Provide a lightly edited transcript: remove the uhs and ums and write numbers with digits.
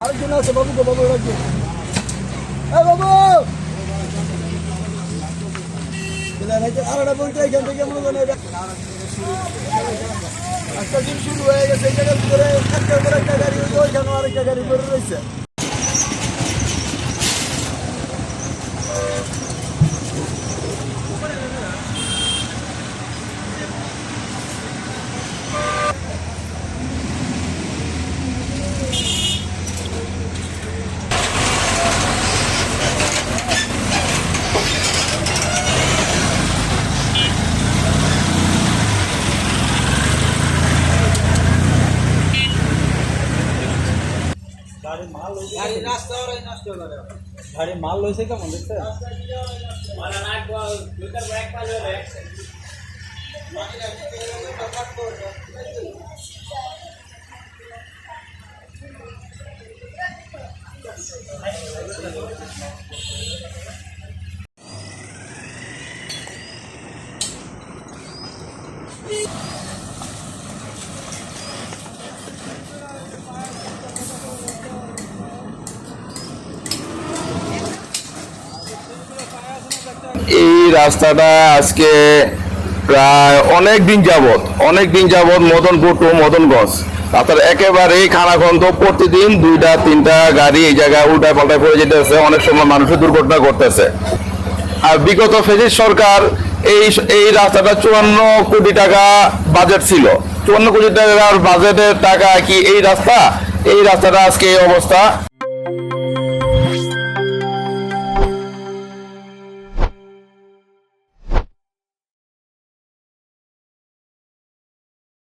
আরেকজন আছে বাবু গো বাবু রাখবে বাবু আরেকটা বলতে এখান থেকে মনে করেন একটা দিন শুরু হয়ে গেছে এই জায়গার ভিতরে একটা গাড়ি ওইখানে আরেকটা গাড়ি বের রয়েছে। গাড়ি মাল লইছে কেমন দেখছে এই রাস্তাটা আজকে প্রায় অনেক দিন যাবত মদনপুর টু মদনগঞ্জ রাস্তার একেবারেই খানাখন্দ। প্রতিদিন দুইটা তিনটা গাড়ি এই জায়গায় উল্টায় পাল্টায় পড়ে যেতেছে, অনেক সময় মানুষের দুর্ঘটনা ঘটতেছে। আর বিগত ফেসিস সরকার এই রাস্তাটা 54 কোটি টাকা বাজেট ছিল। 54 কোটি টাকার বাজেটের টাকা কি এই রাস্তাটা আজকে এই অবস্থা।